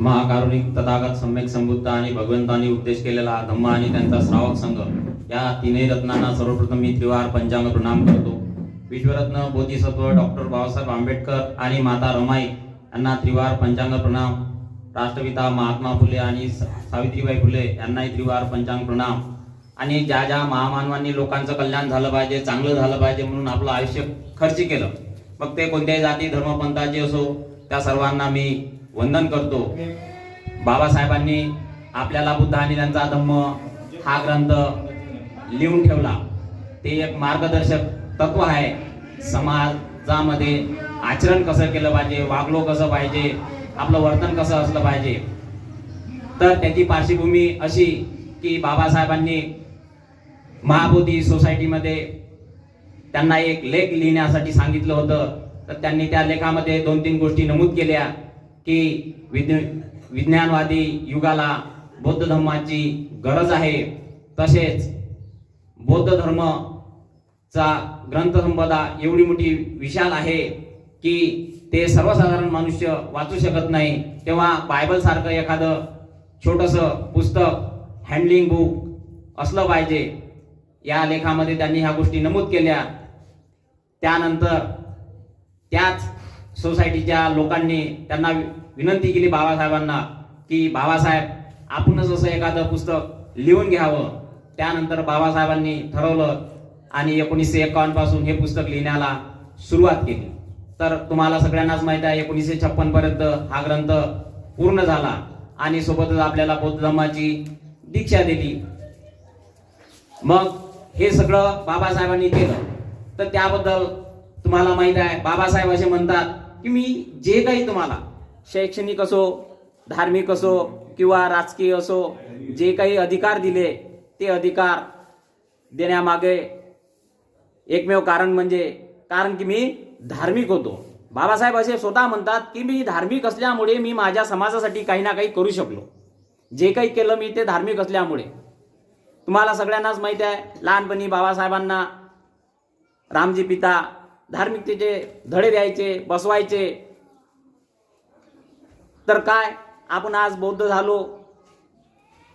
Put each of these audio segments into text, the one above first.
महाकारुणिक तथागत सम्यक संबुद्ध आणि भगवंतांनी उपदेश केलेला धम्म आणि त्यांचा श्रावक संघ या तीनही रत्नांना सर्वप्रथम मी त्रिवार पंचांग प्रणाम करतो। विश्वरत्न बोधिसत्व डॉक्टर बाबासाहेब आंबेडकर आणि माता रमाई यांना त्रिवार पंचांग प्रणाम। राष्ट्रपिता महात्मा फुले आणि सावित्रीबाई फुले यांनाही त्रिवार पंचांग प्रणाम। आणि ज्या ज्या महामानवांनी लोकांचं कल्याण झालं पाहिजे, चांगलं झालं पाहिजे म्हणून आपलं आयुष्य खर्च केलं, मग ते कोणत्याही जाती धर्मपंथाचे असो, त्या सर्वांना मी वंदन करतो। बाबासाहेबांनी आपल्याला बुद्ध आणि त्यांचा धम्म हा ग्रंथ लिहून ठेवला। ते एक मार्गदर्शक तत्व आहे। समाजामध्ये आचरण कसं केलं पाहिजे, वागलो कसं पाहिजे, आपलं वर्तन कसं असलं पाहिजे। तर त्याची पार्श्वभूमी अशी की बाबासाहेबांनी महाबोधी सोसायटीमध्ये त्यांना एक लेख लिहिण्यासाठी सांगितलं होतं। तर त्यांनी त्या लेखामध्ये 2-3 गोष्टी नमूद केल्या की विज्ञानवादी युगाला बौद्ध धर्माची गरज आहे, तसेच बौद्ध धर्मचा ग्रंथसंपदा एवढी मोठी विशाल आहे की ते सर्वसाधारण मनुष्य वाचू शकत नाही। तेव्हा बायबल सारखं एखादं छोटंसं पुस्तक, हँडलिंग बुक असलं पाहिजे। या लेखामध्ये त्यांनी ह्या गोष्टी नमूद केल्या। त्यानंतर त्याच सोसायटीच्या लोकांनी त्यांना विनंती केली बाबासाहेबांना की बाबासाहेब आपणच असं एखादं पुस्तक लिहून घ्यावं। त्यानंतर बाबासाहेबांनी ठरवलं आणि 1951 पासून हे पुस्तक लिहिण्याला सुरुवात केली। तर तुम्हाला सगळ्यांनाच माहिती आहे 1956 पर्यंत हा ग्रंथ पूर्ण झाला आणि सोबतच आपल्याला बौद्ध धर्माची दीक्षा दिली। मग हे सगळं बाबासाहेबांनी केलं। तर त्याबद्दल तुम्हाला माहित आहे, बाबासाहेब असे म्हणतात की मी जे काही तुम्हाला शैक्षणिक असो, धार्मिक असो किंवा राजकीय असो, जे काही अधिकार दिले ते अधिकार देण्यामागे एकमेव कारण म्हणजे कारण की मी धार्मिक होतो। बाबासाहेब असे स्वतः म्हणतात की मी धार्मिक असल्यामुळे मी माझ्या समाजासाठी काही ना काही करू शकलो। जे काही केलं मी ते धार्मिक असल्यामुळे। तुम्हाला सगळ्यांनाच माहिती आहे, लहानपणी बाबासाहेबांना रामजी पिता धार्मिकतेचे धडे द्यायचे, बसवायचे। तर काय आपण आज बौद्ध झालो,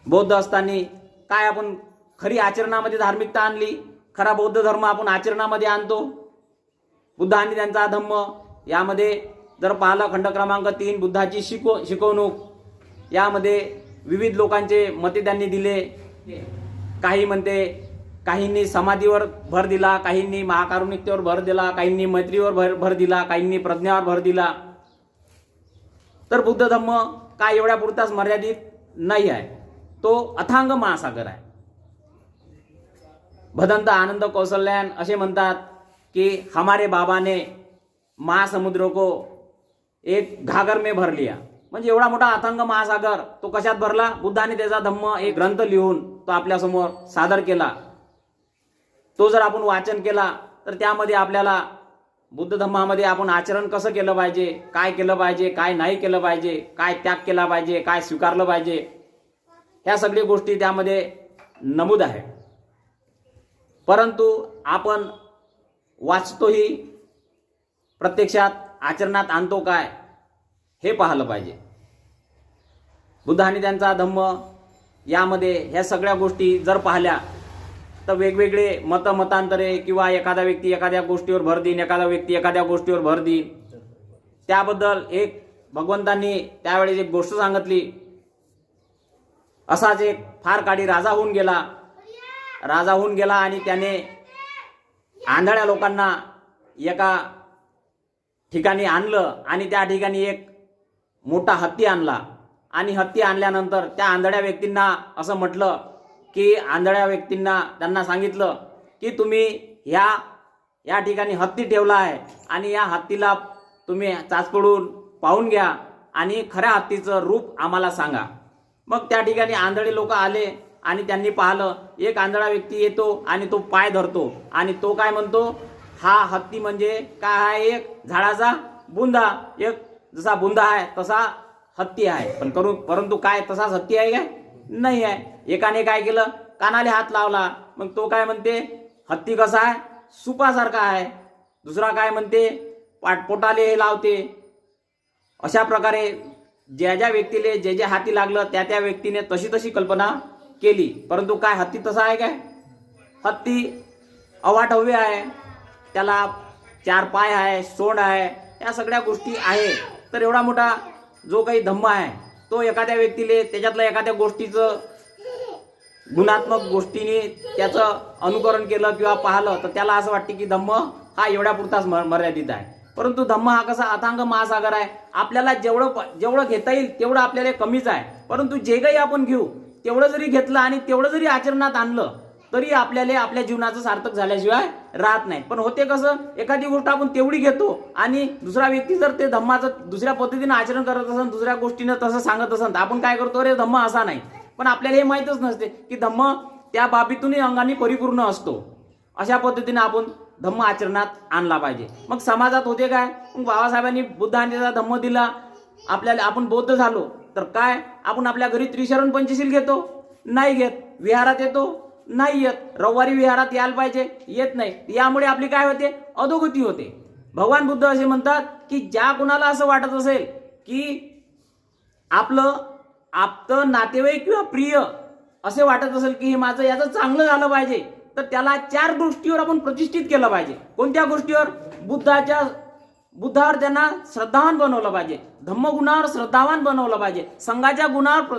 बौद्ध असताना काय आपण खरी आचरणामध्ये धार्मिकता आणली? खरा बौद्ध धर्म आपण आचरणामध्ये आणतो? बुद्ध आणि त्यांचा धम्म यामध्ये जर पाहिलं, खंड क्रमांक 3 बुद्धाची शिकवणूक, यामध्ये विविध लोकांचे मते त्यांनी दिले। काही म्हणते, काहींनी समाधीवर भर दिला, काहींनी महाकारुणिकतेवर भर दिला, काहींनी मैत्रीवर भर दिला, काहींनी प्रज्ञावर भर दिला। तर बुद्ध धम्म काय एवढ्या पुरताच मर्यादित नाही आहे, तो अथांग महासागर आहे। भदंत आनंद कौशल्यान असे म्हणतात की हमारे बाबा ने महासमुद्र को एक घागर में भर लिया। म्हणजे एवढा मोठा अथांग महासागर तो कशात भरला? बुद्धाने त्याचा धम्म एक ग्रंथ लिहून तो आपल्या समोर सादर केला। तो जर आपण वाचन केला तर त्यामध्ये आपल्याला बुद्ध धम्मामध्ये आपण आचरण कसं केलं पाहिजे, काय केलं पाहिजे, काय नाही केलं पाहिजे, काय त्याग केला पाहिजे, काय स्वीकारलं पाहिजे, ह्या सगळ्या गोष्टी त्यामध्ये नमूद आहे। परंतु आपण वाचतोही, प्रत्यक्षात आचरणात आणतो काय हे पाहिलं पाहिजे। बुद्ध आणि त्यांचा धम्म यामध्ये ह्या सगळ्या गोष्टी जर पाहिल्या तर वेगवेगळे मतांतरे किंवा एखादा व्यक्ती एखाद्या गोष्टीवर भर देईन, एखादा व्यक्ती एखाद्या गोष्टीवर भर देईन। त्याबद्दल एक भगवंतांनी त्यावेळेस एक गोष्ट सांगितली। असाच एक फार काळी राजा होऊन गेला आणि त्याने आंधळ्या लोकांना एका ठिकाणी आणलं आणि त्या ठिकाणी एक मोठा हत्ती आणला। आणि हत्ती आणल्यानंतर त्या आंधळ्या व्यक्तींना असं म्हटलं की आंधळ्या व्यक्तींना त्यांना सांगितलं की तुम्ही या ठिकाणी हत्ती ठेवला आहे आणि या हत्तीला तुम्ही चाचपडून पाहून घ्या आणि खऱ्या हत्तीचं रूप आम्हाला सांगा। मग त्या ठिकाणी आंधळे लोक आले आणि त्यांनी पाहिलं, एक आंधळा व्यक्ती येतो आणि तो पाय धरतो आणि तो काय म्हणतो, हा हत्ती म्हणजे काय आहे? एक झाडाचा बुंदा, एक जसा बुंदा आहे तसा हत्ती आहे। परंतु काय तसाच हत्ती आहे काय? नाही आहे। एकाने काय केलं, कानाले हात लावला, मग तो काय म्हणते, हत्ती कसा आहे? सुपासारखा आहे। दुसरा काय म्हणते, पोटाले लावते। अशा प्रकारे ज्या ज्या व्यक्तीले जे जे हाती लागलं त्या त्या व्यक्तीने तशी तशी कल्पना केली, परंतु काय हत्ती तसा आहे काय? हत्ती अवाढव्य आहे, त्याला 4 पाय आहे, सोंड आहे, या सगळ्या गोष्टी आहे. तर एवढा मोठा जो काही धम्म आहे तो एखाद्या व्यक्तीले त्याच्यातल्या एखाद्या गोष्टीचं गुणात्मक गोष्टीने त्याचं अनुकरण केलं किंवा पाहिलं तर त्याला असं वाटते की धम्म हा एवढ्यापुरताच मर्यादित आहे. परंतु धम्म हा कसा अथांग महासागर आहे. आपल्याला जेवढं घेता येईल तेवढं आपल्याला कमीच आहे. परंतु जे काही आपण घेऊ तेवढं जरी घेतलं आणि तेवढं जरी आचरणात आणलं तरी आपल्याला आपल्या जीवनाचं सार्थक झाल्याशिवाय राहत नाही. पण होते कसं, एखादी गोष्ट आपण तेवढी घेतो आणि दुसरा व्यक्ती जर ते धम्माचं दुसऱ्या पद्धतीने आचरण करत असेल, दुसऱ्या गोष्टीनं तसं सांगत असेल, आपण काय करतो, अरे धम्म असा नाही. पण आपल्याला हे माहीतच नसते की धम्म त्या बाबीतूनही अंगाने परिपूर्ण असतो. अशा पद्धतीने आपण धम्म आचरणात आणला पाहिजे. मग समाजात होते काय, मग बाबासाहेबांनी बुद्धाने त्याचा धम्म दिला, आपल्याला आपण बौद्ध झालो तर काय, आपण आपल्या घरी त्रिशरण पंचशील घेतो, नाही घेत. विहारात येतो, नाही येत. रविवारी विहारात यायला पाहिजे, येत नाही. यामुळे आपली काय होते, अधोगती होते. भगवान बुद्ध असे म्हणतात की ज्या कुणाला असं वाटत असेल की आपलं आपलं नातेवाईक किंवा प्रिय असे वाटत असेल की हे माझं याचं चांगलं झालं पाहिजे, तर त्याला 4 गोष्टीवर आपण प्रतिष्ठित केलं पाहिजे. कोणत्या गोष्टीवर? बुद्धावर त्यांना श्रद्धावान बनवलं पाहिजे, धम्मगुणावर श्रद्धावान बनवलं पाहिजे, संघाच्या गुणावर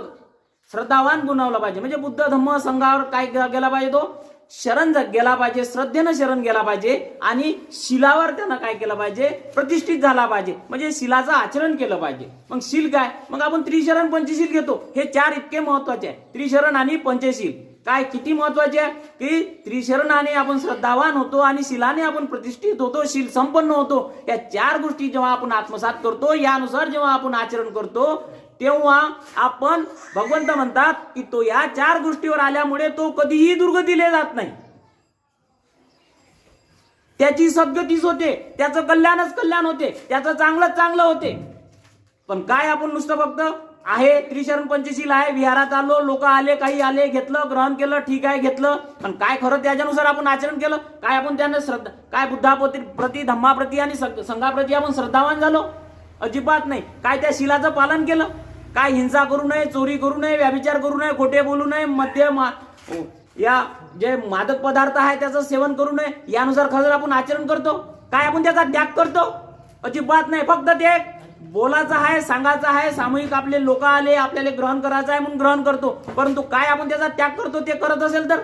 श्रद्धावान बनवलं पाहिजे. म्हणजे बुद्ध धम्म संघावर काय गेला पाहिजे, तो शरण गेला पाहिजे, श्रद्धेनं शरण गेला पाहिजे आणि शिलावर त्यानं काय केलं पाहिजे, प्रतिष्ठित झाला पाहिजे. म्हणजे शिलाचं आचरण केलं पाहिजे. मग शील काय, मग आपण त्रिशरण पंचशील घेतो. हे 4 इतके महत्वाचे आहे, त्रिशरण आणि पंचशील. काय किती महत्वाचे आहे की त्रिशरणाने आपण श्रद्धावान होतो आणि शिलाने आपण प्रतिष्ठित होतो, शील संपन्न होतो. या 4 गोष्टी जेव्हा आपण आत्मसात करतो, यानुसार जेव्हा आपण आचरण करतो, तेव्हा आपण, भगवंत म्हणतात की तो या 4 गोष्टीवर आल्यामुळे तो कधीही दुर्गतीला जात नाही, त्याची सद्गतीच होते, त्याचं कल्याणच कल्याण होते, त्याचं चांगलंच चांगलं होते. पण काय आपण नुसतं फक्त आहे त्रिशरण पंचशील आहे, विहारात आलो, लोक आले, काही आले, घेतलं, ग्रहण केलं, ठीक आहे घेतलं, पण काय खरं त्याच्यानुसार आपण आचरण केलं काय? आपण त्यांना श्रद्धा काय बुद्धाप्रती, धम्माप्रती आणि संघाप्रती आपण श्रद्धावान झालो? अजिबात नाही. काय त्या शिलाचं पालन केलं? काय हिंसा करू नये, चोरी करू नये, व्यभिचार करू नये, खोटे बोलू नये, या जे मादक पदार्थ आहे त्याचं सेवन करू नये, यानुसार खरं आपण आचरण करतो? काय आपण त्याचा त्याग करतो? अजिबात नाही. फक्त ते बोलायचं आहे, सांगायचं आहे, सामूहिक आपले लोक आले, आपल्याला ग्रहण करायचं आहे म्हणून ग्रहण करतो. परंतु काय आपण त्याचा त्याग करतो? ते करत असेल तर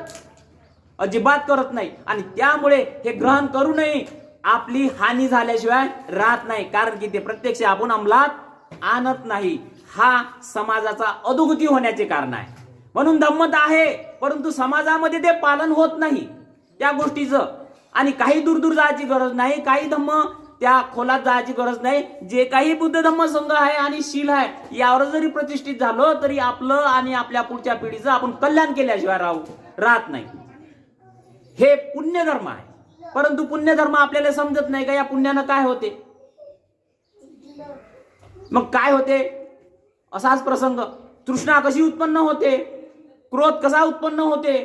अजिबात करत नाही. आणि त्यामुळे हे ग्रहण करू नये आपली हानी झाल्याशिवाय राहत नाही, कारण की ते प्रत्यक्ष आपण अंमलात आणत नाही. हा समाजाचा अधोगती होण्याचे कारण आहे. म्हणून धम्मत आहे, परंतु समाजामध्ये ते पालन होत नाही त्या गोष्टीचं. आणि काही दूर जायची गरज नाही, काही धम्म त्या खोलात जायची गरज नाही. जे काही बुद्ध धम्म संघ आहे आणि शील आहे यावर जरी प्रतिष्ठित झालो तरी आपलं आणि आपल्या पुढच्या पिढीचं आपण कल्याण केल्याशिवाय राहत नाही. हे पुण्यधर्म आहे. परंतु पुण्यधर्म आपल्याला समजत नाही का, या पुण्यानं काय होते, मग काय होते? असाच प्रसंग. तृष्णा कशी उत्पन्न होते, क्रोध कसा उत्पन्न होते,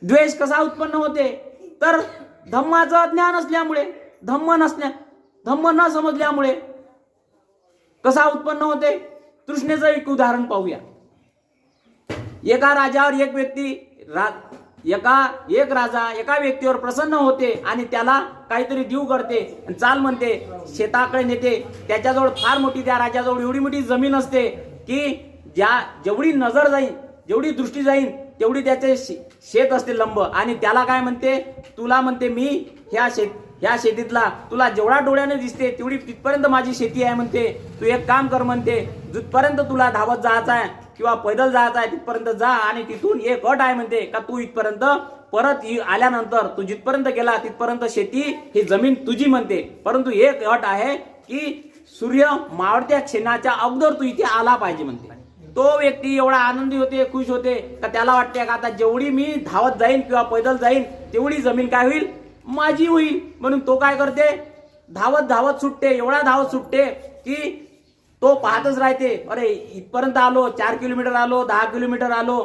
द्वेष कसा उत्पन्न होते? तर धम्माचं अज्ञान असल्यामुळे, धम्म न समजल्यामुळे कसा उत्पन्न होते? तृष्णेचं एक उदाहरण पाहूया. एका राजावर एक व्यक्ती, एक राजा एका व्यक्तीवर प्रसन्न होते आणि त्याला काहीतरी देऊ करते, चाल म्हणते, शेताकडे नेते. त्याच्याजवळ फार मोठी, त्या राजाजवळ एवढी मोठी जमीन असते की जेवढी नजर जाईल, जेवढी दृष्टी जाईल तेवढी त्याचे शेत असते लंब. आणि त्याला काय म्हणते, तुला म्हणते मी ह्या शेतीतला तुला जेवढा डोळ्याने दिसते तेवढी तिथपर्यंत माझी शेती आहे म्हणते. तू एक काम कर म्हणते, जिथपर्यंत तुला धावत जायचं आहे किंवा पैदल जायचं आहे तिथपर्यंत जा, आणि तिथून एक अट आहे म्हणते का तू इथपर्यंत परत आल्यानंतर तू जिथपर्यंत गेला तिथपर्यंत शेती ही जमीन तुझी म्हणते. परंतु एक अट आहे की सूर्य मावळत्या क्षणाच्या अगोदर तू इथे आला पाहिजे म्हणते. तो व्यक्ती एवढा आनंदी होते, खुश होते का त्याला वाटते का आता जेवढी मी धावत जाईन किंवा पैदल जाईन तेवढी जमीन काय होईल, माझी होईल. म्हणून तो काय करते, धावत सुटते, एवढा धावत सुटते की तो पाहतच राहते. अरे इथपर्यंत आलो, 4 किलोमीटर आलो, 10 किलोमीटर आलो.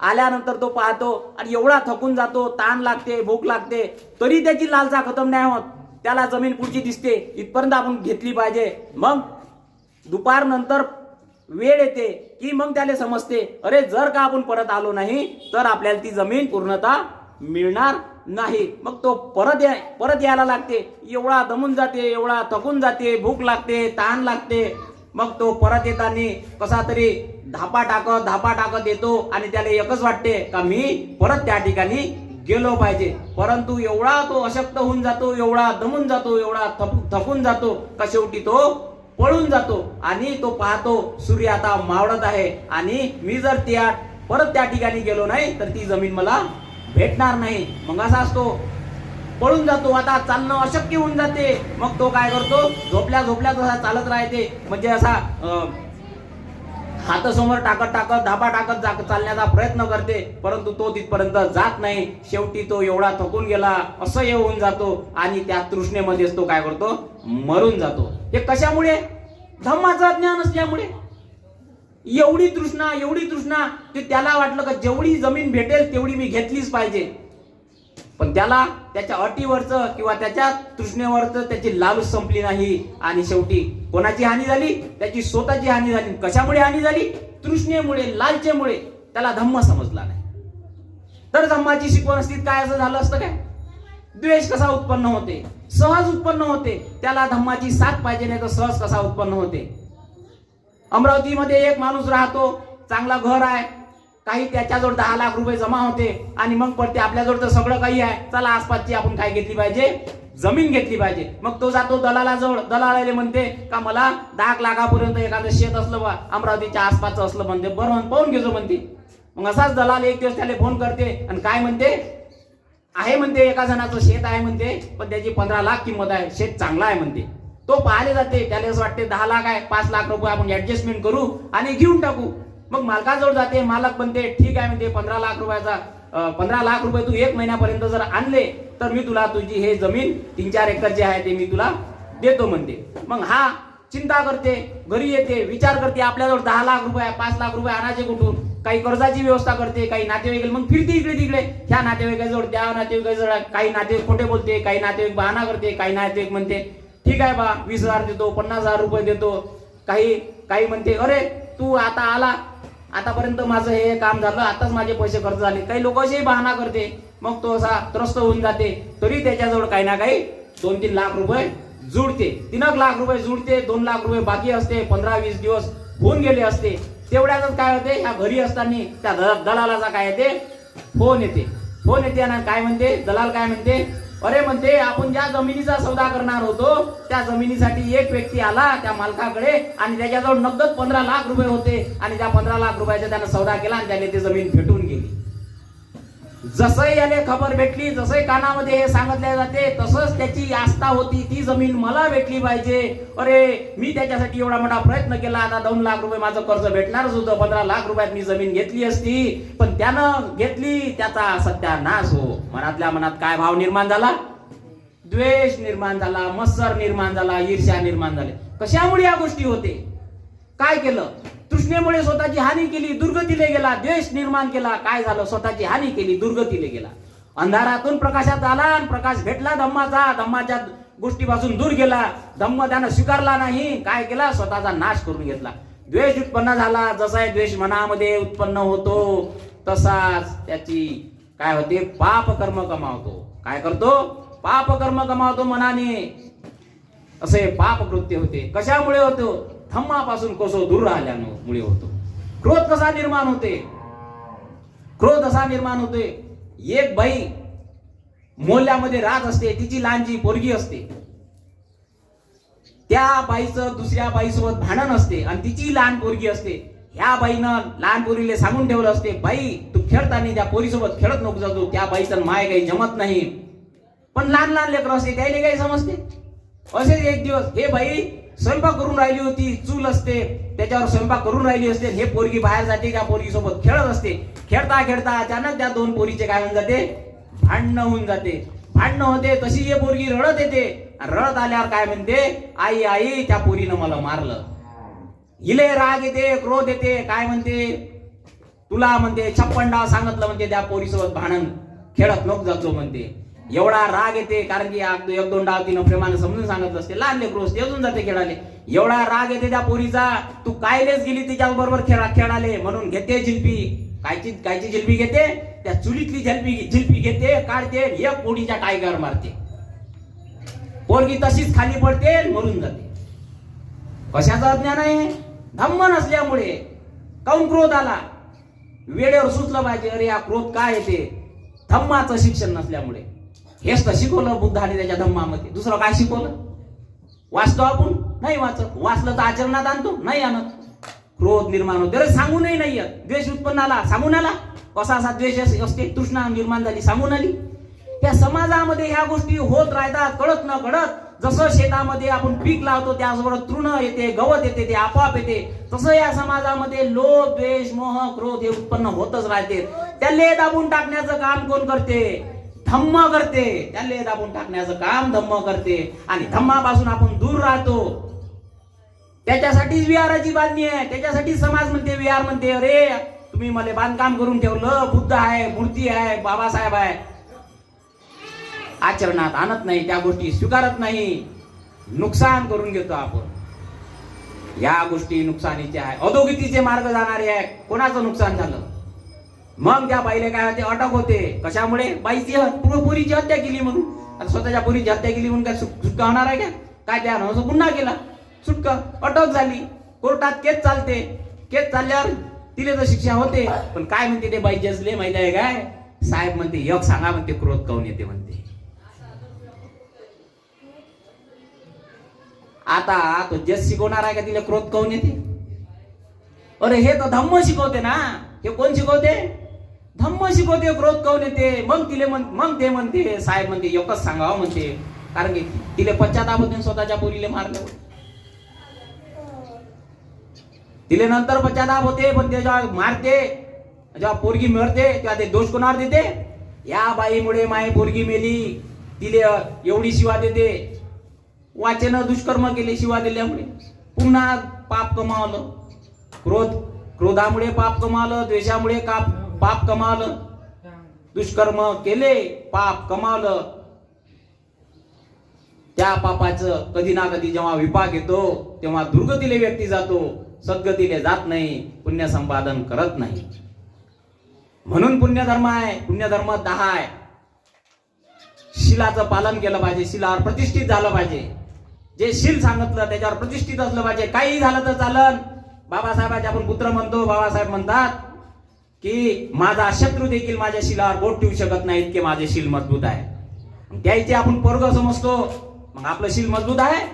आल्यानंतर तो पाहतो आणि एवढा थकून जातो, ताण लागते, भूक लागते, तरी त्याची लालसा खतम नाही होत. त्याला जमीन पुढची दिसते, इथपर्यंत आपण घेतली पाहिजे. मग दुपारनंतर वेळ येते की मग त्याला समजते, अरे जर का आपण परत आलो नाही तर आपल्याला ती जमीन पूर्णतः मिळणार नाही. मग तो परत यायला लागते. एवढा दमून जाते, एवढा थकून जाते, भूक लागते, तहान लागते. मग तो परत येताना कसा तरी धापा टाकत येतो आणि त्याला एकच वाटते का मी परत त्या ठिकाणी गेलो पाहिजे. परंतु एवढा तो अशक्त होऊन जातो, एवढा दमून जातो, एवढा थकून जातो का शेवटी तो पळून जातो आणि तो पाहतो सूर्य आता मावळत आहे आणि मी जर परत त्या ठिकाणी गेलो नाही तर ती जमीन मला भेटणार नाही. मग असाच तो पळून जातो. आता चालणं अशक्य होऊन जाते. मग तो काय करतो, झोपल्या असा चालत राहते. म्हणजे असा हात समोर टाकत धापा टाकत चालण्याचा प्रयत्न करते. परंतु तो तिथपर्यंत जात नाही. शेवटी तो एवढा थकून गेला असं येऊन जातो आणि त्या तृष्णेमध्येच तो काय करतो, मरून जातो. हे कशामुळे? धम्माचं अज्ञान असल्यामुळे. एवढी तृष्णा की त्याला वाटलं का जेवढी जमीन भेटेल तेवढी मी घेतलीच पाहिजे. पण त्याला त्याच्या अटीवरचं किंवा त्याच्या तृष्णेवरचं त्याची लालूच संपली नाही आणि शेवटी कोणाची हानी झाली? त्याची स्वतःची हानी झाली. कशामुळे हानी झाली? तृष्णेमुळे, लालचेमुळे. त्याला धम्म समजला नाही. तर धम्माची शिकवण असती काय असं झालं असतं काय? द्वेष कसा उत्पन्न होते? सहज उत्पन्न होते. त्याला धम्माची साथ पाहिजे, नाही तर सहज कसा उत्पन्न होते? अमरावतीमध्ये एक माणूस राहतो, चांगला घर आहे, काही त्याच्याजवळ 10 लाख रुपये जमा होते आणि मग पडते आपल्याजवळ तर सगळं काही आहे, चला आसपासची आपण काय घेतली पाहिजे? जमीन घेतली पाहिजे. मग तो जातो दलालाजवळ. दलालाला म्हणते का मला 10 लाखापर्यंत एखादं शेत असलं बा, अमरावतीच्या आसपासचं असलं म्हणते. बरं पाहून घेतो म्हणते. मग असाच दलाल एक दिवस त्याला फोन करते आणि काय म्हणते, आहे म्हणते एका जणाचं शेत आहे म्हणते, पण त्याची 15 लाख किंमत आहे, शेत चांगला आहे म्हणते. तो पाहायला जाते. त्याला असं वाटते 10 लाख आहे, 5 लाख रुपये आपण ऍडजस्टमेंट करू आणि घेऊन टाकू. मग मालकाजवळ जाते. मालक म्हणते ठीक आहे म्हणते, 15 लाख रुपये तू 1 महिन्यापर्यंत जर आणले तर मी तुला तुझी हे जमीन 3-4 एकर जे आहे ते मी तुला देतो म्हणते. मग हा चिंता करते, घरी येते, विचार करते आपल्याजवळ 10 लाख रुपये, 5 लाख रुपये आणायचे कुठून? काही कर्जाची व्यवस्था करते, काही नातेवाईक. मग फिरते इकडे तिकडे, ह्या नातेवाईकाजवळ त्या नातेवाईकाजवळ. काही नातेवाईक खोटे बोलते, काही नातेवाईक बहाणा करते, काही नातेवाईक म्हणते ठीक आहे बा 20,000 देतो, 50,000 रुपये देतो. काही म्हणते अरे तू आता आला, आतापर्यंत माझं हे काम झालं, आताच माझे पैसे खर्च झाले. काही लोक असेही बहाणा करते. मग तो असा त्रस्त होऊन जाते. तरी त्याच्याजवळ काही ना काही 2-3 लाख रुपये जुळते. 3 लाख रुपये जुळते. 2 लाख रुपये बाकी असते. 15-20 दिवस होऊन गेले असते. तेवढ्यातच काय होते, ह्या घरी असताना त्या दलालाचा काय येते, फोन येते आणि काय म्हणते, दलाल काय म्हणते, अरे म्हणते आपण ज्या जमिनीचा सौदा करणार होतो त्या जमिनीसाठी एक व्यक्ती आला त्या मालकाकडे आणि त्याच्याजवळ नगद 15 लाख रुपये होते आणि त्या 15 लाख रुपयाचा त्याने सौदा केला आणि त्याने ती जमीन भेटून गेली. जसंही याने खबर भेटली, जसंही कानामध्ये हे सांगितले जाते, तसंच त्याची आस्था होती, ती जमीन मला भेटली पाहिजे. अरे मी त्याच्यासाठी एवढा मोठा प्रयत्न केला, आता 2 लाख रुपये माझं कर्ज भेटणारच होतं, 15 लाख रुपयात मी जमीन घेतली असती, पण त्यानं घेतली, त्याचा सत्यानाश हो. मनातल्या मनात काय भाव निर्माण झाला? द्वेष निर्माण झाला, मत्सर निर्माण झाला, ईर्ष्या निर्माण झाली. कशामुळे या गोष्टी होते? काय केलं? तृष्णेमुळे स्वतःची हानी केली, दुर्गतीला गेला. द्वेष निर्माण केला, काय झालं? स्वतःची हानी केली, दुर्गतीला गेला. अंधारातून प्रकाशात आला आणि प्रकाश भेटला धम्माचा. धम्माच्या गोष्टीपासून दूर गेला. धम्म त्यानं स्वीकारला नाही. काय केला? स्वतःचा नाश करून घेतला. द्वेष उत्पन्न झाला. जसा द्वेष मनामध्ये उत्पन्न होतो तसाच त्याची काय होते, पाप कर्म कमावतो. काय करतो? पाप कर्म कमावतो मनाने. असे पाप कृत्य होते. कशामुळे होतो? धम्मापासून कसो दूर राहिल्यामुळे होतो. क्रोध कसा निर्माण होते? क्रोध असा निर्माण होते, एक बाई मोहल्ल्यामध्ये राहत असते, तिची लहानची पोरगी असते. त्या बाईचं दुसऱ्या बाईसोबत भांडण असते आणि तिची लहान पोरगी असते. ह्या बाईनं लहान पोरीला सांगून ठेवलं असते, बाई तू खेळताना त्या पोरीसोबत खेळत नको जातो, त्या बाईचं माय काही जमत नाही. पण लहान लेकरं असते, त्याला काही समजते. असेच एक दिवस हे बाई स्वयंपाक करून राहिली होती, चूल असते त्याच्यावर स्वयंपाक करून राहिली असते. हे पोरगी बाहेर जाते, त्या पोरगी सोबत खेळत असते. खेळता खेळता अचानक त्या 2 पोरीचे काय होऊन जाते, भांडणं होऊन जाते. भांडणं होते तशी हे पोरगी रडत येते. रडत आल्यावर काय म्हणते, आई आई त्या पोरीनं मला मारलं. हिले राग येते, क्रोध येते. काय म्हणते, तुला म्हणते 56 डाव सांगितलं म्हणते त्या पोरीसोबत भांडण खेळत नको जातो म्हणते. एवढा राग येते, कारण की एक दोन डाव तिनं प्रेमाने समजून सांगितलं असते, लहान लेकरू असते, अजून जाते खेळाले. एवढा राग येते त्या पोरीचा, तू कायलेच गेली तिच्या बरोबर खेळाले म्हणून घेते जिलपी. कायची जिलपी घेते? त्या चुलीतली जिलपी घेते, काढते, एक पोळीच्या टायगर मारते. पोरगी तशीच खाली पडते, मरून जाते. कशाचं अज्ञान आहे? धम्म नसल्यामुळे. काऊन क्रोध आला? वेळेवर सुचलं पाहिजे, अरे हा क्रोध काय येते? धम्माचं शिक्षण नसल्यामुळे. हेच तर शिकवलं बुद्धाने त्याच्या धम्मामध्ये. दुसरं काय शिकवलं? वाचतो आपण? नाही वाचत. वाचलं तर आचरणात आणतो? नाही आणत. क्रोध निर्माण होते, अरे सांगूनही नाही येत. द्वेष उत्पन्न आला, सांगून आला. कसा असा द्वेष असते? तृष्णा निर्माण झाली, सांगून आली. त्या समाजामध्ये ह्या गोष्टी होत राहतात, कळत न कळत. जसं शेतामध्ये आपण पीक लावतो, त्याचबरोबर तृण येते, गवत येते, ते आपोआप येते. तसं या समाजामध्ये लोभ, द्वेष, मोह, क्रोध हे उत्पन्न होतच राहते. त्याले दाबून टाकण्याचं काम कोण करते? धम्म करते. त्याले दाबून टाकण्याचं काम धम्म करते. आणि धम्मापासून आपण दूर राहतो. त्याच्यासाठीच विहाराची बांधणी आहे. त्याच्यासाठी समाज म्हणते, विहार म्हणते, अरे तुम्ही मला बांधकाम करून ठेवलं, बुद्ध आहे, मूर्ती आहे, बाबासाहेब आहे, आचरणात आणत नाही, त्या गोष्टी स्वीकारत नाही, नुकसान करून घेतो आपण. या गोष्टी नुकसानीच्या आहे, अधोगतीचे मार्ग जाणारे आहे. कोणाचं नुकसान झालं? मग त्या बाईले काय होते? अटक होते. कशामुळे? बाईची पोरीची हत्या केली म्हणून. आता स्वतःच्या पोरीची हत्या केली म्हणून काय सुटका होणार आहे का? काय त्यानं गुन्हा केला, सुटका, अटक झाली, कोर्टात केस चालते. केस चालल्यावर तिले तर शिक्षा होते. पण काय म्हणते ते बाई जजले माहिती आहे काय? साहेब म्हणते, एक सांगा म्हणते, क्रोध काऊन येते म्हणते. आता तो जज शिकवणार आहे का तिला क्रोध काऊन येते? अरे हे तर धम्म शिकवते ना. हे कोण शिकवते? धम्म शिकवते, क्रोध काऊन येते. मग ते म्हणते, साहेब म्हणते, एकच सांगावं म्हणते, कारण की तिले पश्चाताप होते स्वतःच्या पोरीले मारल्यावर. तिले नंतर पश्चाताप होते, पण ते जेव्हा मारते, जेव्हा पोरगी मरते, तेव्हा ते दोष कोणावर देते? या बाईमुळे माय पोरगी मेली, तिले एवढी शिवा देते. वाचन दुष्कर्म केले शिवा दिल्यामुळे, पुन्हा पाप कमावलं. क्रोधामुळे पाप कमावलं, द्वेषामुळे पाप कमावलं, दुष्कर्म केले, पाप कमावलं. त्या पापाचं कधी ना कधी जेव्हा विपाक येतो, तेव्हा दुर्गतीले व्यक्ती जातो, सद्गतीले जात नाही, पुण्य संपादन करत नाही. म्हणून पुण्यधर्म आहे. पुण्यधर्म 10 आहे. शिलाचं पालन केलं पाहिजे, शिलावर प्रतिष्ठित झालं पाहिजे. जे शील सांगितलं त्याच्यावर प्रतिष्ठित असलं पाहिजे. काही झालं तर चालन. बाबासाहेबाचे आपण पुत्र म्हणतो, बाबासाहेब म्हणतात की माझा शत्रू देखील माझ्या शिलावर बोट ठेवू शकत नाही, इतके माझे शील मजबूत आहे. त्याचे आपण पोरग समजतो, मग आपलं शील मजबूत आहे?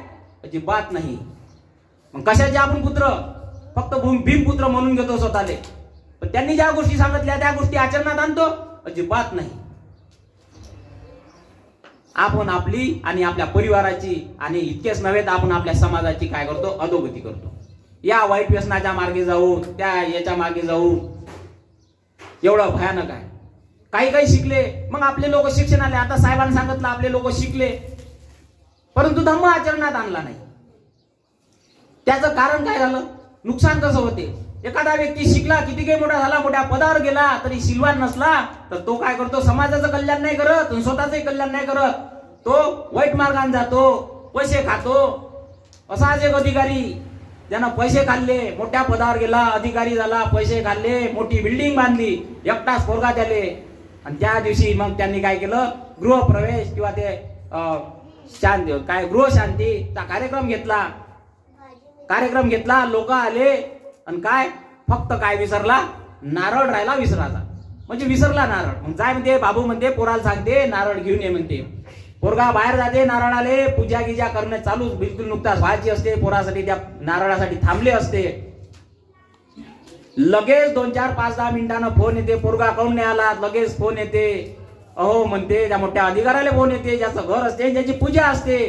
अजिबात नाही. मग कशाचे आपण पुत्र? फक्त भीमपुत्र म्हणून घेतो स्वतःले. पण त्यांनी ज्या गोष्टी सांगितल्या त्या गोष्टी आचरणात आणतो? अजिबात नाही. आपण आपली आणि आपल्या परिवाराची आणि इतकेच नव्हे तर आपण आपल्या समाजाची काय करतो? अधोगती करतो. या वाईट व्यसनाच्या मार्गे जाऊन, त्या याच्या मार्गे जाऊन एवढं भयानक आहे. काही शिकले, मग आपले लोक शिक्षणाले, आता साहेबांनी सांगितलं आपले लोक शिकले, परंतु धम्म आचरणात आणला नाही. त्याचं कारण काय झालं? नुकसान कसं होते? एखादा व्यक्ती शिकला, किती काही मोठा झाला, मोठ्या पदावर गेला, तरी शिलवान नसला तर तो काय करतो? समाजाचं कल्याण नाही करत, स्वतःचंही कल्याण नाही करत. तो वाईट मार्गाने जातो, पैसे खातो. असाच एक अधिकारी, ज्यानं पैसे खाल्ले, मोठ्या पदावर गेला, अधिकारी झाला, पैसे खाल्ले, मोठी बिल्डिंग बांधली, एकटाच पोरगा त्याले. आणि त्या दिवशी मग त्यांनी काय केलं? गृहप्रवेश किंवा ते गृहशांतीचा कार्यक्रम घेतला. लोक आले आणि काय फक्त काय विसरला? नारळ राहिला विसरायचा. म्हणजे विसरला नारळ. मग जाय म्हणते, बाबू म्हणते, पोराला सांगते नारळ घेऊन ये म्हणते. पोरगा बाहेर जाते, नारळाले पूजा गिजा करणं चालू, बिलकुल नुकताच व्हायची असते. पोरासाठी त्या नारळासाठी थांबले असते. लगेच 2, 4, 5, 10 मिनिटांना फोन येते, पोरगा काऊन नाही आला? लगेच फोन येते, अहो म्हणते, त्या मोठ्या अधिकाऱ्याला फोन येते, ज्याचं घर असते, ज्याची पूजा असते,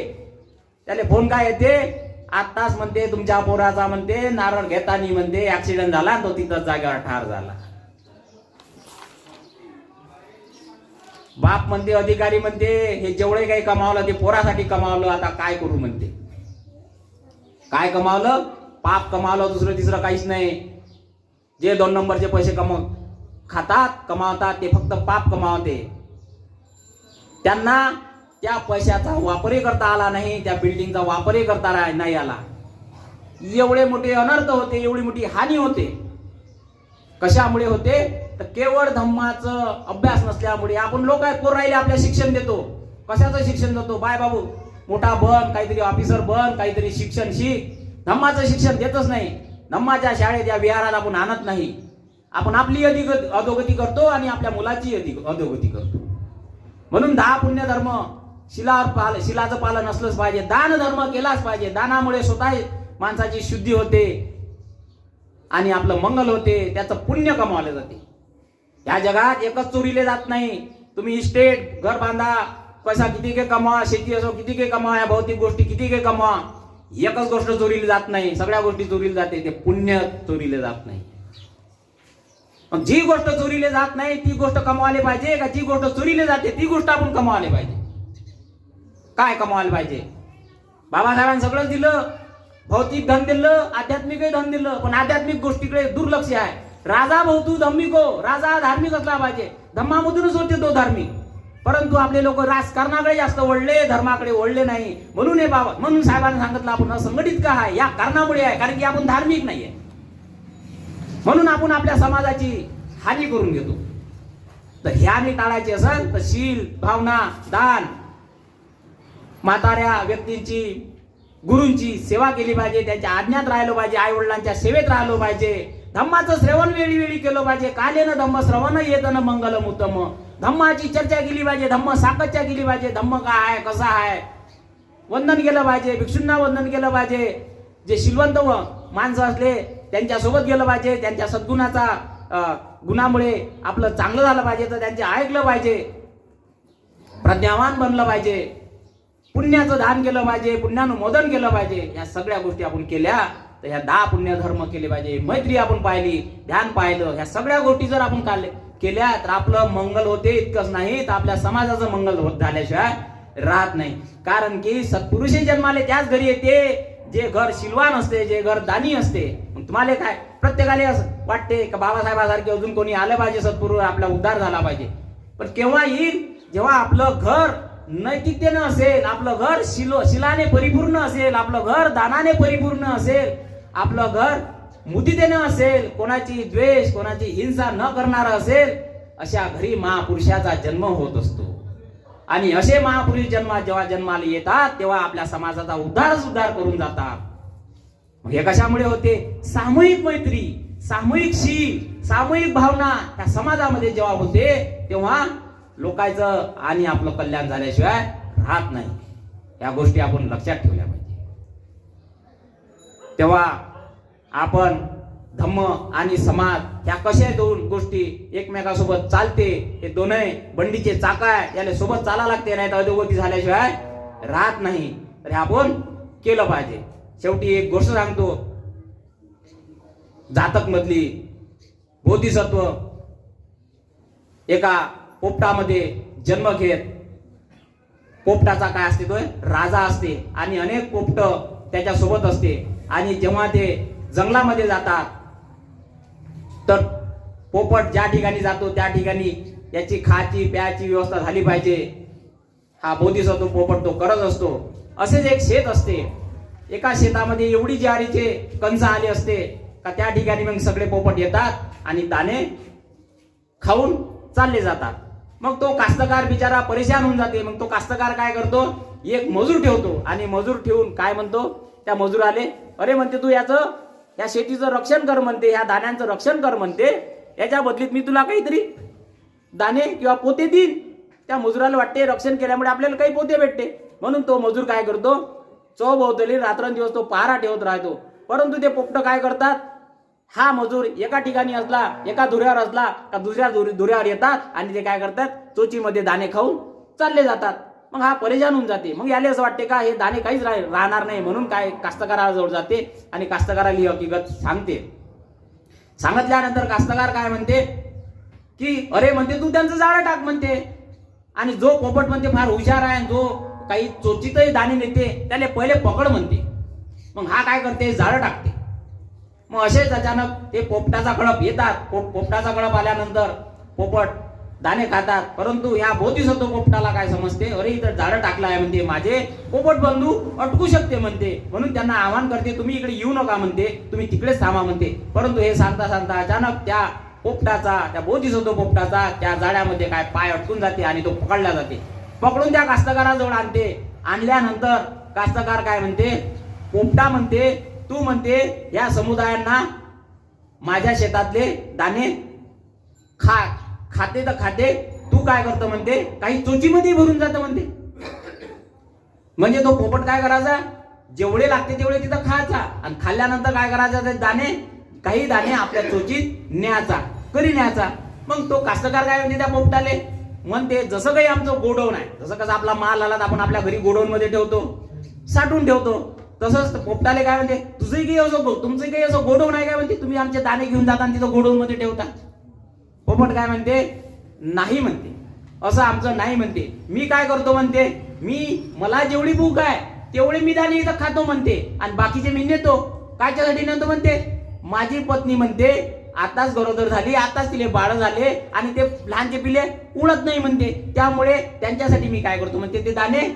त्याला फोन काय येते? आताच म्हणते तुमच्या पोराचा म्हणते नारळ घेताना म्हणते ऍक्सिडेंट झाला, तो तिथं जागेवर ठार झाला. बाप म्हणते, अधिकारी म्हणते, हे जेवढे काही कमावलं ते पोरासाठी कमावलं, आता काय करू म्हणते. काय कमावलं? पाप कमावलं, दुसरं तिसरं काहीच नाही. जे 2 नंबरचे पैसे कमावतात ते फक्त पाप कमावते. त्यांना त्या पैशाचा वापरही करता आला नाही, त्या बिल्डिंगचा वापरही करता नाही आला. एवढे मोठे अनर्थ होते, एवढी मोठी हानी होते. कशामुळे होते? तर केवळ धम्माचं अभ्यास नसल्यामुळे. आपण लोक काय पोर राहिले आपल्या शिक्षण देतो, कशाचं शिक्षण देतो? बाय बाबू मोठा बन, काहीतरी ऑफिसर बन, काहीतरी शिक्षण शिक. धम्माचं शिक्षण देतच नाही. धम्माच्या शाळेत या विहारात आपण आणत नाही. आपण आपली अधोगती करतो आणि आपल्या मुलाची अधोगती करतो. म्हणून 10 पुण्य धर्म शिलाचं पालन असलंच पाहिजे. दान धर्म केलाच पाहिजे. दानामुळे स्वतः माणसाची शुद्धी होते आणि आपलं मंगल होते, त्याचं पुण्य कमावलं जाते. या जगात एकच चोरीले जात नाही. तुम्ही इस्टेट, घर बांधा, पैसा किती के कमवा, शेती असो किती के कमवा, या भौतिक गोष्टी किती के कमवा, एकच गोष्ट चोरीली जात नाही. सगळ्या गोष्टी चोरीली जाते, ते पुण्य चोरीले जात नाही. मग जी गोष्ट चोरीले जात नाही ती गोष्ट कमवायला पाहिजे का जी गोष्ट चोरीले जाते ती गोष्ट आपण कमवायला पाहिजे? काय कमवायला पाहिजे? बाबासाहेबांनी सगळं दिलं, भौतिक धन दिलं, आध्यात्मिकही धन दिलं, पण आध्यात्मिक गोष्टीकडे दुर्लक्ष आहे. राजा भवतू धम्मिको, राजा धार्मिक असला पाहिजे. धम्मामधूनच होते तो धार्मिक. परंतु आपले लोक राजकारणाकडे जास्त वळले, धर्माकडे वळले नाही. म्हणून हे बाबा, म्हणून साहेबांनी सांगितलं आपण असंघटित का आहे? या कारणामुळे आहे, कारण की आपण धार्मिक नाहीये. म्हणून आपण आपल्या समाजाची हानी करून घेतो. तर ही हानी टाळायची असेल तर शील, भावना, दान, म्हाताऱ्या व्यक्तींची, गुरूंची सेवा केली पाहिजे, त्यांच्या आज्ञात राहिलो पाहिजे, आई वडिलांच्या सेवेत राहिलो पाहिजे, धम्माचं श्रवण वेळी वेळी केलं पाहिजे. कालेन धम्म श्रवण येतन मंगलम उत्तम. धम्माची चर्चा केली पाहिजे, धम्म साकच्या केली पाहिजे. धम्म काय आहे, कसा आहे, वंदन केलं पाहिजे, भिक्षूंना वंदन केलं पाहिजे. जे शिलवंत माणसं असले त्यांच्यासोबत गेलं पाहिजे. त्यांच्या सद्गुणाचा गुणामुळे आपलं चांगलं झालं पाहिजे तर त्यांचे ऐकलं पाहिजे. प्रज्ञावान बनलं पाहिजे, पुण्याचं दान केलं पाहिजे, पुण्यानुमोदन केलं पाहिजे. या सगळ्या गोष्टी आपण केल्या तर ह्या 10 पुण्य धर्म केले पाहिजे. मैत्री आपण पाहिली, ध्यान पाहिलं, ह्या सगळ्या गोष्टी जर आपण केल्या तर आपलं मंगल होते. इतकंच नाही तर आपल्या समाजाचं मंगल होत झाल्याशिवाय राहत नाही. कारण की सत्पुरुषे जन्माले त्याच घरी येते जे घर शिलवान असते, जे घर दानी असते. मग तुम्हाला काय प्रत्येकाला असं वाटते का बाबासाहेबांसारखे अजून कोणी आलं पाहिजे, सत्पुरुष आपला उद्धार झाला पाहिजे. पण केव्हा येईल? जेव्हा आपलं घर नैतिकतेनं असेल, आपलं घर शिलाने परिपूर्ण असेल, आपलं घर दानाने परिपूर्ण असेल, आपलं घर मुदितेनं असेल, कोणाची द्वेष, कोणाची हिंसा न करणारा असेल, अशा घरी महापुरुषाचा जन्म होत असतो. आणि असे महापुरुष जेव्हा जन्माला येतात तेव्हा आपल्या समाजाचा उद्धार करून जातात. मग हे कशामुळे होते? सामूहिक मैत्री, सामूहिक शील, सामूहिक भावना त्या समाजामध्ये जेव्हा होते तेव्हा लोकांचं आणि आपलं कल्याण झाल्याशिवाय राहत नाही. या गोष्टी आपण लक्षात ठेवल्या पाहिजे. तेव्हा आपण धम्म आणि समाज ह्या कशा दोन गोष्टी एकमेकासोबत चालते, हे दोन्ही बंडीचे चाका आहे, याला सोबत चाला लागते, नाही तर अधोगती झाल्याशिवाय राहत नाही. तर हे आपण केलं पाहिजे. शेवटी एक गोष्ट सांगतो, जातक मधली बोधिसत्व एका पोपटामध्ये जन्म घेत. पोपटाचा काय असते? तो राजा असते आणि अनेक पोपट त्याच्या सोबत असते. आणि जेव्हा ते जंगलामध्ये जातात तर पोपट ज्या ठिकाणी जातो त्या ठिकाणी याची खाची प्याची व्यवस्था झाली पाहिजे. हा बोधिसत्व पोपट तो करत असतो. असेच एक शेत असते. एका शेतामध्ये एवढी ज्वारीचे कंस आले असते का त्या ठिकाणी मग सगळे पोपट येतात आणि दाणे खाऊन चालले जातात. मग तो कास्तकार बिचारा परेशान होऊन जाते. मग तो कास्तकार काय करतो? एक मजूर ठेवतो आणि मजूर ठेवून काय म्हणतो त्या मजुराले, अरे म्हणते तू या शेतीचं रक्षण कर म्हणते, ह्या दाण्यांचं रक्षण कर म्हणते, याच्या बदलीत मी तुला काहीतरी दाणे किंवा पोते देईन. त्या मजुराला वाटते रक्षण केल्यामुळे आपल्याला काही पोते भेटते, म्हणून तो मजूर काय करतो? चौभोवताली रात्रंदिवस तो पहारा ठेवत राहतो. परंतु ते पोपट काय करतात? हा मजूर एका ठिकाणी असला, एका धुऱ्यावर असला का दुसऱ्या धुऱ्यावर येतात आणि ते काय करतात? चोचीमध्ये दाणे खाऊन चालले जातात. मग हा परेशान होऊन जाते. मग याला असं वाटते का हे दाणे काहीच राहणार नाही, म्हणून काय कास्तकाराजवळ जाते आणि कास्तकाराला ही हकीकत सांगते. सांगितल्यानंतर कास्तकार काय म्हणते की अरे म्हणते तू त्यांचं जाळं टाक म्हणते. आणि जो पोपट म्हणते फार हुशार आहे, जो काही चोचीतही दाणे नेते, त्याला पहिले पकड म्हणते. मग हा काय करते? जाळं टाकते. मग असेच अचानक ते पोपटाचा कळप येतात. पोपटाचा कळप आल्यानंतर पोपट दाणे खातात. परंतु ह्या बोधिसत्व पोपटाला काय समजते, अरे इथं झाडं टाकलं आहे म्हणते, माझे पोपट बंधू अटकू शकते म्हणते, म्हणून त्यांना आवाहन करते, तुम्ही इकडे येऊ नका म्हणते, तुम्ही तिकडेच थांबा म्हणते. परंतु हे सांगता सांगता अचानक त्या पोपटाचा, त्या बोधिसत्व पोपटाचा त्या जाळ्यामध्ये काय पाय अटकून जाते आणि तो पकडला जाते. पकडून त्या कास्तकाराजवळ आणते. आणल्यानंतर कास्तकार काय म्हणते, पोपटा म्हणते, तू म्हणते या समुदायांना माझ्या शेतातले दाणे खाते तर खाते, तू काय करतो म्हणते, काही चोचीमध्ये भरून जातं म्हणते. म्हणजे तो पोपट काय करायचा, जेवढे लागते तेवढे तिथं खायचा आणि खाल्ल्यानंतर काय करायचा, ते दाणे, काही दाणे आपल्या चोचीत न्यायचा, करी न्यायचा. मग तो कास्तकार काय म्हणते त्या पोपटाले, म्हणते जसं काही आमचं गोडाऊन आहे, जसं कसं आपला माल आला तर आपण आपल्या घरी गोडाऊन मध्ये ठेवतो, साठवून ठेवतो, तसंच पोपटाले काय म्हणते, तुझंही काही असं, तुमचं काही असं गोडाऊन आहे काय म्हणते, तुम्ही आमचे दाणे घेऊन जाता आणि तिथं गोडाऊन मध्ये ठेवता. पोपट काय म्हणते, नाही म्हणते, असं आमचं नाही म्हणते. मी काय करतो म्हणते, मला जेवढी भूक आहे तेवढे मी दाणे इथं खातो म्हणते आणि बाकीचे मी नेतो. कायच्यासाठी नेतो म्हणते, माझी पत्नी म्हणते आताच गरोदर झाली, आताच तिले बाळ झाले आणि ते लहानचे पिले उडत नाही म्हणते, त्यामुळे त्यांच्यासाठी मी काय करतो म्हणते, ते दाणे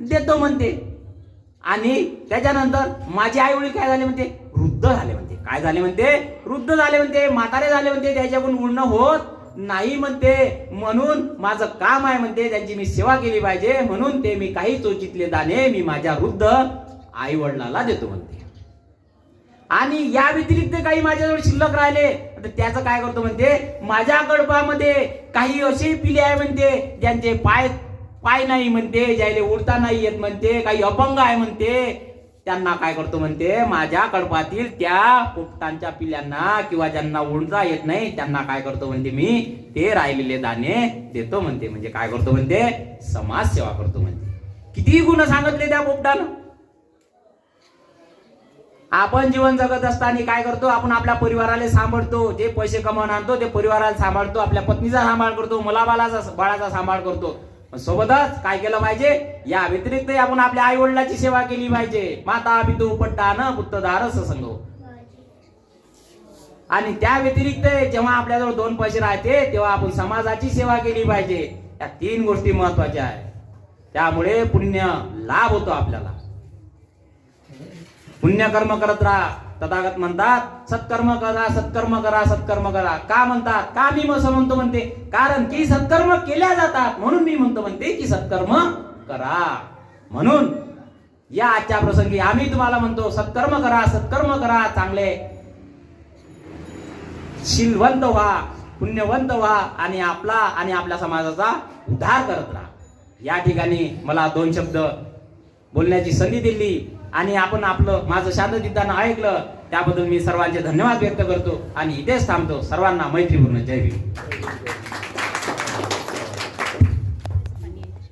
देतो म्हणते. आणि त्याच्यानंतर माझे आई वडील काय झाले म्हणते, वृद्ध झाले म्हणते. काय झाले म्हणते, वृद्ध झाले म्हणते, म्हातारे झाले म्हणते, त्याच्याकडून उडणं होत नाही म्हणते, म्हणून माझं काम आहे म्हणते, त्यांची मी सेवा केली पाहिजे, म्हणून ते मी काही चोचीतले दाणे मी माझ्या वृद्ध आई वडिलांना देतो म्हणते. आणि या व्यतिरिक्त काही माझ्याजवळ शिल्लक राहिले तर त्याचं काय करतो म्हणते, माझ्या गडपामध्ये काही असे पिले आहे म्हणते, ज्यांचे पाय नाही म्हणते, ज्याला उडता नाही येत म्हणते, काही अपंग आहे म्हणते, त्यांना काय करतो म्हणते, माझ्या कडपातील त्या पोपटांच्या पिल्यांना किंवा ज्यांना उडता येत नाही त्यांना काय करतो म्हणते, मी ते राहिलेले दाणे देतो म्हणते. म्हणजे काय करतो म्हणते, समाज सेवा करतो म्हणते. किती गुण सांगितले त्या पोपटानं. आपण जीवन जगत असताना काय करतो, आपण आपल्या परिवाराला सांभाळतो, जे पैसे कमावून आणतो ते परिवाराला सांभाळतो, आपल्या पत्नीचा सांभाळ करतो, बाळाचा सांभाळ करतो. सोबतच काय केलं पाहिजे, या व्यतिरिक्त आपण आपल्या आई वडिलांची सेवा केली पाहिजे. माता पितू पट्टान पुत्तदार ससंग. आणि त्या व्यतिरिक्त जेव्हा आपल्याजवळ 2 पैसे राहते तेव्हा आपण समाजाची सेवा केली पाहिजे. या 3 गोष्टी महत्वाच्या आहेत. त्यामुळे पुण्य लाभ होतो आपल्याला. पुण्यकर्म करत राहा. तथागत म्हणतात सत्कर्म करा, सत्कर्म करा, सत्कर्म करा. का म्हणतात, का मी असं म्हणतो म्हणते, कारण की सत्कर्म केल्या जातात, म्हणून मी म्हणतो म्हणते की सत्कर्म करा. म्हणून या आजच्या प्रसंगी आम्ही तुम्हाला म्हणतो सत्कर्म करा, सत्कर्म करा, चांगले शीलवंत व्हा, पुण्यवंत व्हा आणि आपला आणि आपल्या समाजाचा उद्धार करत राहा. या ठिकाणी मला 2 शब्द बोलण्याची संधी दिली आणि आपण माझं शांतचित्तानं ऐकलं, त्याबद्दल मी सर्वांचे धन्यवाद व्यक्त करतो आणि इथेच थांबतो. सर्वांना मैत्रीपूर्ण जय भीम.